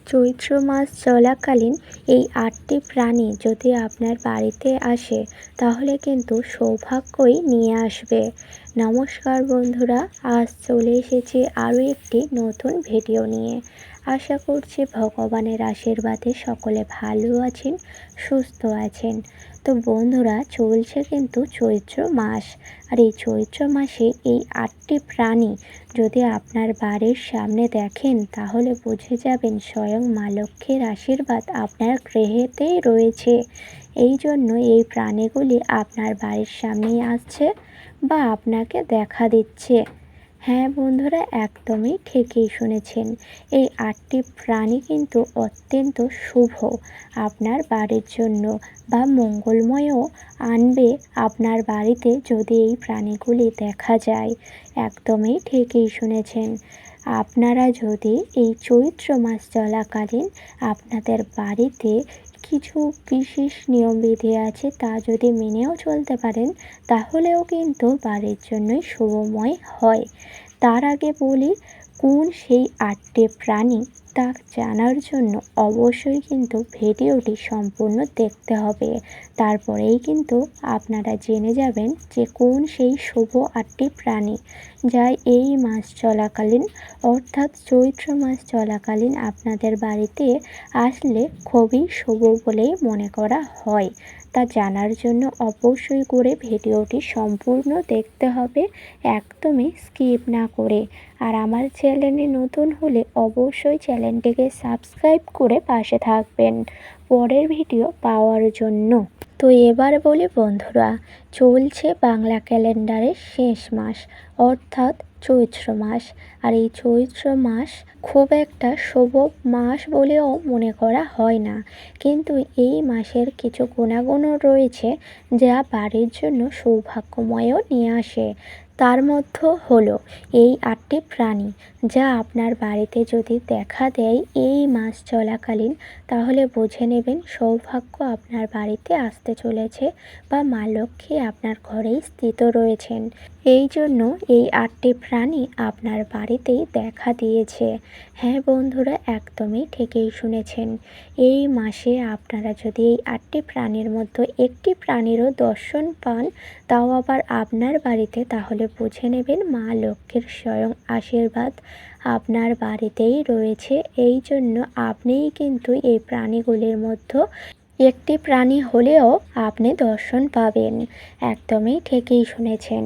চৈত্র মাস চলাকালীন এই ৮টি প্রাণী যদি আপনার বাড়িতে আসে তাহলে কিন্তু সৌভাগ্যই নিয়ে আসবে। নমস্কার বন্ধুরা, আজ চলে এসেছি আরও একটি নতুন ভিডিও নিয়ে। আশা করছি ভগবানের আশীর্বাদে সকলে ভালো আছেন, সুস্থ আছেন। তো বন্ধুরা, চলছে কিন্তু চৈত্র মাস, আর এই চৈত্র মাসে এই ৮টি প্রাণী যদি আপনার বাড়ির সামনে দেখেন তাহলে বুঝে যাবেন স্বয়ং মা লক্ষ্মীর আশীর্বাদ আপনার গৃহেতেই রয়েছে। এই জন্য এই প্রাণীগুলি আপনার বাড়ির সামনেই আসছে বা আপনাকে দেখা দিচ্ছে। হ্যাঁ বন্ধুরা, একদমই ঠিকই শুনেছেন। এই ৮টি প্রাণী কিন্তু অত্যন্ত শুভ আপনার বাড়ির জন্য, বা মঙ্গলময়ও আনবে আপনার বাড়িতে যদি এই প্রাণীগুলি দেখা যায়। একদমই ঠিকই শুনেছেন। আপনারা যদি এই চৈত্র মাস চলাকালীন আপনাদের বাড়িতে কিছু বিশেষ নিয়মবিধি আছে তা যদি মেনেও চলতে পারেন তাহলেও কিন্তু বাড়ির জন্যই শুভময় হয়। তার আগে বলি, কোন সেই ৮টি প্রাণী তা জানার জন্য অবশ্যই কিন্তু ভিডিওটি সম্পূর্ণ দেখতে হবে। তারপরেই কিন্তু আপনারা জেনে যাবেন যে কোন সেই শুভ ৮টি প্রাণী যা এই মাস চলাকালীন, অর্থাৎ চৈত্র মাস চলাকালীন আপনাদের বাড়িতে আসলে খুবই শুভ বলেই মনে করা হয়। তা জানার জন্য অবশ্যই করে ভিডিওটি সম্পূর্ণ দেখতে হবে, একদমই স্কিপ না করে। আর আমার চ্যানেলে নতুন হলে অবশ্যই চ্যানেলটিকে সাবস্ক্রাইব করে পাশে থাকবেন পরের ভিডিও পাওয়ার জন্য। তো এবার বলি বন্ধুরা, চলছে বাংলা ক্যালেন্ডারের শেষ মাস, অর্থাৎ চৈত্র মাস। আর এই চৈত্র মাস খুব একটা শুভ মাস বলেও মনে করা হয় না, কিন্তু এই মাসের কিছু গুণাগুণও রয়েছে যা বাড়ির জন্য সৌভাগ্যময়ও নিয়ে আসে। তার মধ্যে হলো এই ৮টি প্রাণী যা আপনার বাড়িতে যদি দেখা দেয় এই মাস চলাকালীন তাহলে বুঝে নেবেন সৌভাগ্য আপনার বাড়িতে আসতে চলেছে, বা মা লক্ষ্মী আপনার ঘরেই স্থিত রয়েছেন। এই জন্য এই ৮টি প্রাণী আপনার বাড়িতেই দেখা দিয়েছে। হ্যাঁ বন্ধুরা, একদমই ঠিকই শুনেছেন। এই মাসে আপনারা যদি এই ৮টি প্রাণীর মধ্যে একটি প্রাণীরও দর্শন পান, তাও আবার আপনার বাড়িতে, তাহলে বুঝে নেবেন মা লক্ষ্মীর স্বয়ং আশীর্বাদ আপনার বাড়িতেই রয়েছে। এই জন্য আপনিই কিন্তু এই প্রাণীগুলির মধ্যে একটি প্রাণী হলেও আপনি দর্শন পাবেন। একদমই ঠিকই শুনেছেন।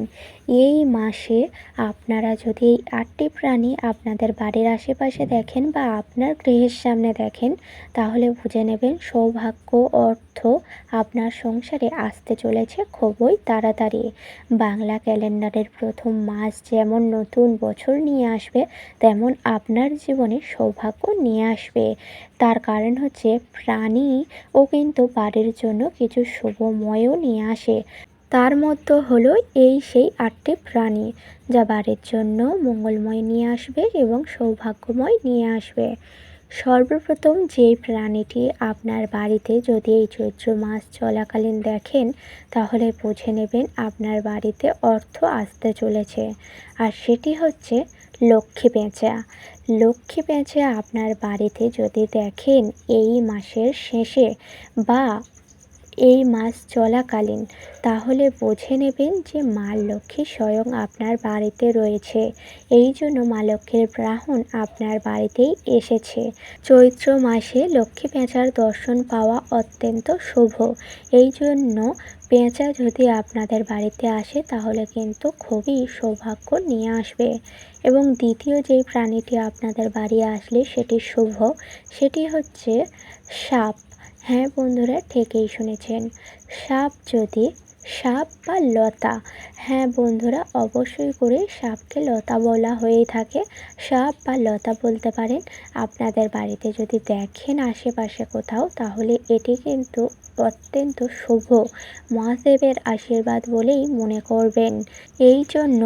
এই মাসে আপনারা যদি এই ৮টি প্রাণী আপনাদের বাড়ির আশেপাশে দেখেন বা আপনার গৃহের সামনে দেখেন তাহলে বুঝে নেবেন সৌভাগ্য, অর্থ আপনার সংসারে আসতে চলেছে খুবই তাড়াতাড়ি। বাংলা ক্যালেন্ডারের প্রথম মাস যেমন নতুন বছর নিয়ে আসবে, তেমন আপনার জীবনে সৌভাগ্য নিয়ে আসবে। তার কারণ হচ্ছে প্রাণীও কিন্তু বাড়ির জন্য কিছু শুভময়ও নিয়ে আসে। তার মধ্যে হলো এই সেই ৮টি প্রাণী যা বাড়ির জন্য মঙ্গলময় নিয়ে আসবে এবং সৌভাগ্যময় নিয়ে আসবে। সর্বপ্রথম যে প্রাণীটি আপনার বাড়িতে যদি এই চৈত্র মাস চলাকালীন দেখেন তাহলে বুঝে নেবেন আপনার বাড়িতে অর্থ আসতে চলেছে, আর সেটি হচ্ছে লক্ষ্মী পেঁচা। লক্ষ্মী পেঁচা আপনার বাড়িতে যদি দেখেন এই মাসের শেষে বা এই মাস চলাকালীন তাহলে বুঝে নেবেন যে মা লক্ষ্মী স্বয়ং আপনার বাড়িতে রয়েছে। এই জন্য মা লক্ষ্মীর বাহন আপনার বাড়িতেই এসেছে। চৈত্র মাসে লক্ষ্মী পেঁচার দর্শন পাওয়া অত্যন্ত শুভ। এই জন্য পেঁচা যদি আপনাদের বাড়িতে আসে তাহলে কিন্তু খুবই সৌভাগ্য নিয়ে আসবে। এবং দ্বিতীয় যেই প্রাণীটি আপনাদের বাড়ি আসলে সেটি শুভ, সেটি হচ্ছে সাপ। হ্যাঁ বন্ধুরা, ঠিকই শুনেছেন। সাপ বা লতা, হ্যাঁ বন্ধুরা, অবশ্যই করে সাপকে লতা বলা হয়েই থাকে। সাপ বা লতা বলতে পারেন। আপনাদের বাড়িতে যদি দেখেন আশেপাশে কোথাও তাহলে এটি কিন্তু অত্যন্ত শুভ, মহাদেবের আশীর্বাদ বলেই মনে করবেন। এই জন্য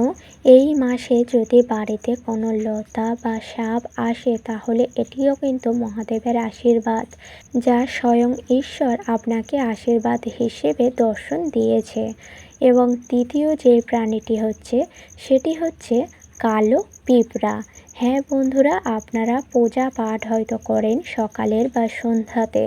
এই মাসে যদি বাড়িতে কোনো লতা বা সাপ আসে তাহলে এটিও কিন্তু মহাদেবের আশীর্বাদ, যা স্বয়ং ঈশ্বর আপনাকে আশীর্বাদ হিসেবে দর্শন দিয়েছে। এবং তৃতীয় যে প্রাণীটি হচ্ছে সেটি হচ্ছে কালো পিঁপড়া। হ্যাঁ বন্ধুরা, আপনারা পূজা পাঠ হয়তো করেন সকালের বা সন্ধ্যাতে।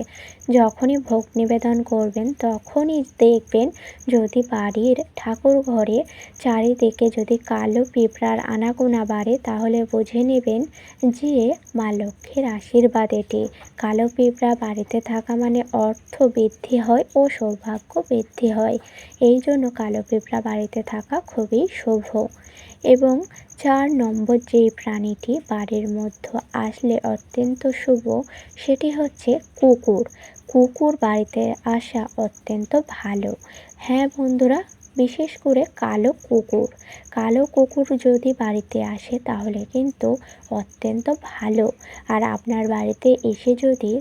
যখনই ভোগ নিবেদন করবেন তখনই দেখবেন যদি বাড়ির ঠাকুর ঘরে চারিদিকে যদি কালো পিঁপড়ার আনাগোনা বাড়ে, তাহলে বুঝে নেবেন যে মা লক্ষ্মীর আশীর্বাদ এটি। কালো পিঁপড়া বাড়িতে থাকা মানে অর্থ বৃদ্ধি হয় ও সৌভাগ্য বৃদ্ধি হয়। এই জন্য কালো পিঁপড়া বাড়িতে থাকা খুবই শুভ। এবং 4 নম্বর যেই প্রাণীটি বাড়ির মধ্যে আসলে অত্যন্ত শুভ, সেটি হচ্ছে কুকুর। কুকুর বাড়িতে আসা অত্যন্ত ভালো। হ্যাঁ বন্ধুরা, বিশেষ করে কালো কুকুর। কালো কুকুর যদি বাড়িতে আসে তাহলে কিন্তু অত্যন্ত ভালো। আর আপনার বাড়িতে এসে যদি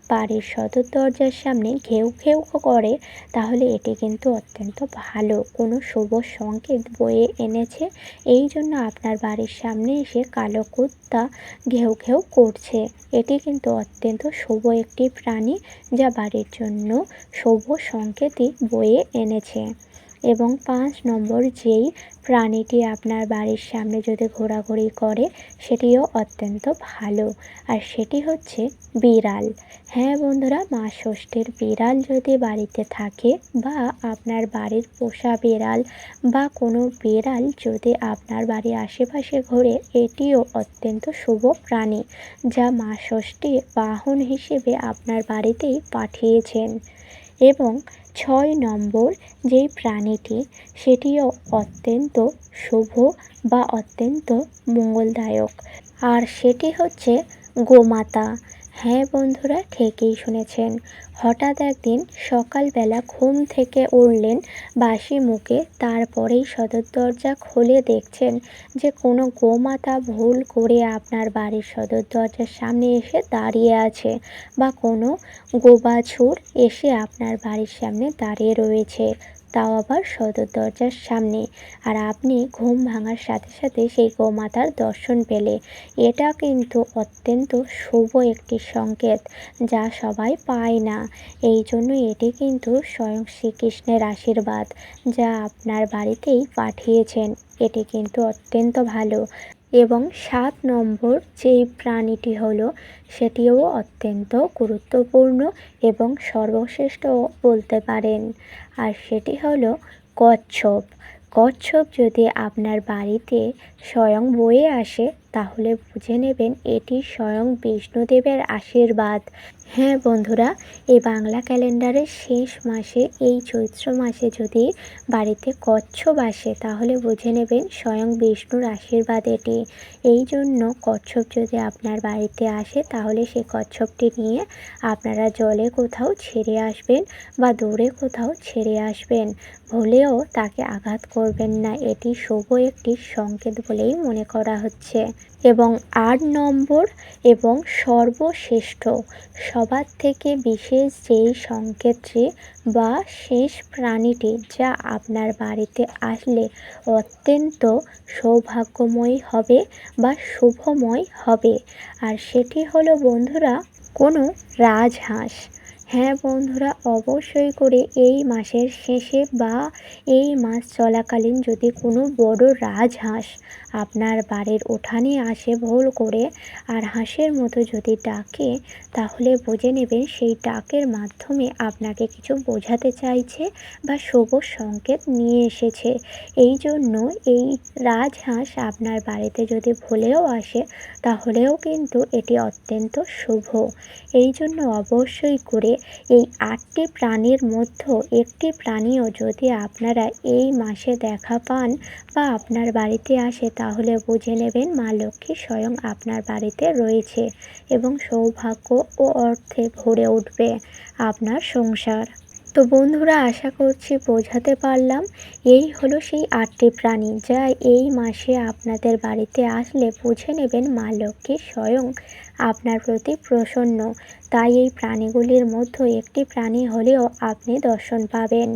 বাড়ির সদর দরজার সামনে ঘেউ ঘেউ করে, তাহলে এটি কিন্তু অত্যন্ত ভালো কোনো শুভ সংকেত বয়ে এনেছে। এই জন্য আপনার বাড়ির সামনে এসে কালো কুত্তা ঘেউ ঘেউ করছে। এটি কিন্তু অত্যন্ত শুভ একটি প্রাণী, যা বাড়ির জন্য শুভ সংকেতই বয়ে এনেছে। এবং 5 নম্বর যেই প্রাণীটি আপনার বাড়ির সামনে যদি ঘোরাঘুরি করে, সেটিও অত্যন্ত ভালো। আর সেটি হচ্ছে বিড়াল। হ্যাঁ বন্ধুরা, মা ষষ্ঠীর বিড়াল যদি বাড়িতে থাকে, বা আপনার বাড়ির পোষা বিড়াল বা কোনো বিড়াল যদি আপনার বাড়ির আশেপাশে ঘোরে, এটিও অত্যন্ত শুভ প্রাণী, যা মা ষষ্ঠী বাহন হিসেবে আপনার বাড়িতেই পাঠিয়েছেন। এবং 6 নম্বর যেই প্রাণীটি, সেটিও অত্যন্ত শুভ বা অত্যন্ত মঙ্গলদায়ক, আর সেটি হচ্ছে গোমাতা। হ্যাঁ বন্ধুরা, ঠিকই শুনেছেন। হঠাৎ একদিন সকালবেলা ঘুম থেকে উঠলেন বাসি মুখে, তারপরেই সদর দরজা খুলে দেখছেন যে কোনো গোমাতা ভুল করে আপনার বাড়ির সদর দরজার সামনে এসে দাঁড়িয়ে আছে, বা কোনো গোবাছুর এসে আপনার বাড়ির সামনে দাঁড়িয়ে রয়েছে, তাও আবার সদর দরজার সামনে। আর আপনি ঘুম ভাঙার সাথে সাথে সেই গোমাতার দর্শন পেলে, এটা কিন্তু অত্যন্ত শুভ একটি সংকেত, যা সবাই পায় না। এই জন্য এটি কিন্তু স্বয়ং শ্রীকৃষ্ণের আশীর্বাদ, যা আপনার বাড়িতেই পাঠিয়েছেন। এটি কিন্তু অত্যন্ত ভালো। এবং 7 নম্বর যেই প্রাণীটি হলো, সেটিও অত্যন্ত গুরুত্বপূর্ণ এবং সর্বশ্রেষ্ঠ বলতে পারেন। আর সেটি হলো কচ্ছপ। কচ্ছপ যদি আপনার বাড়িতে স্বয়ং বয়ে আসে, তাহলে বুঝে নেবেন এটি স্বয়ং বিষ্ণুদেবের আশীর্বাদ। হ্যাঁ বন্ধুরা, এই বাংলা ক্যালেন্ডারের শেষ মাসে, এই চৈত্র মাসে যদি বাড়িতে কচ্ছপ আসে, তাহলে বুঝে নেবেন স্বয়ং বিষ্ণুর আশীর্বাদ এটি। এই জন্য কচ্ছপ যদি আপনার বাড়িতে আসে, তাহলে সেই কচ্ছপটি নিয়ে আপনারা জলে কোথাও ছেড়ে আসবেন, বা দূরে কোথাও ছেড়ে আসবেন। ভুলেও তাকে আঘাত করবেন না, এটি শুভ একটি সংকেত বলেই মনে করা হচ্ছে। এবং 8 নম্বর এবং সর্বশ্রেষ্ঠ, সবার থেকে বিশেষ যেই সংকেতটি বা শেষ প্রাণীটি, যা আপনার বাড়িতে আসলে অত্যন্ত সৌভাগ্যময় হবে বা শুভময় হবে, আর সেটি হলো বন্ধুরা কোনো রাজহাঁস। হ্যাঁ বন্ধুরা, অবশ্যই করে এই মাসের শেষে বা এই মাস চলাকালীন যদি কোনো বড় রাজহাঁস আপনার বাড়ির উঠানে আসে ভুল করে, আর হাঁসের মতো যদি ডাকে, তাহলে বুঝে নেবেন সেই ডাকের মাধ্যমে আপনাকে কিছু বোঝাতে চাইছে বা শুভ সংকেত নিয়ে এসেছে। এই জন্য এই রাজহাঁস আপনার বাড়িতে যদি ভুলেও আসে, তাহলেও কিন্তু এটি অত্যন্ত শুভ। এই জন্য অবশ্যই করে এই 8টি প্রাণীর মধ্যে একটি প্রাণীও যদি আপনারা এই মাসে দেখা পান বা আপনার বাড়িতে আসে, তাহলে বুঝে নেবেন মা লক্ষ্মী স্বয়ং আপনার বাড়িতে রয়েছে, এবং সৌভাগ্য ও অর্থে ভরে উঠবে আপনার সংসার। তো বন্ধুরা, আশা করছি বোঝাতে পারলাম। এই হলো সেই 8টি প্রাণী, যা এই মাসে আপনাদের বাড়িতে আসলে বুঝে নেবেন মা লক্ষ্মী স্বয়ং আপনার প্রতি প্রসন্ন। তাই এই প্রাণীগুলির মধ্যে একটি প্রাণী হলেও আপনি দর্শন পাবেন।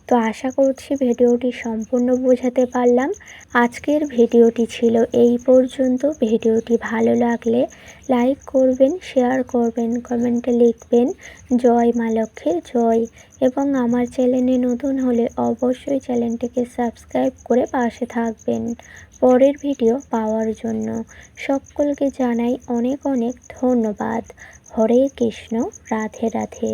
তো আশা করছি ভিডিওটি সম্পূর্ণ বোঝাতে পারলাম। আজকের ভিডিওটি ছিল এই পর্যন্ত। ভিডিওটি ভালো লাগলে লাইক করবেন, শেয়ার করবেন, কমেন্টে লিখবেন জয় মা লক্ষ্মীর জয়। এবং আমার চ্যানেলে নতুন হলে অবশ্যই চ্যানেলটিকে সাবস্ক্রাইব করে পাশে থাকবেন পরের ভিডিও পাওয়ার জন্য। সকলকে জানাই অনেক অনেক ধন্যবাদ। হরে কৃষ্ণ, রাধে রাধে।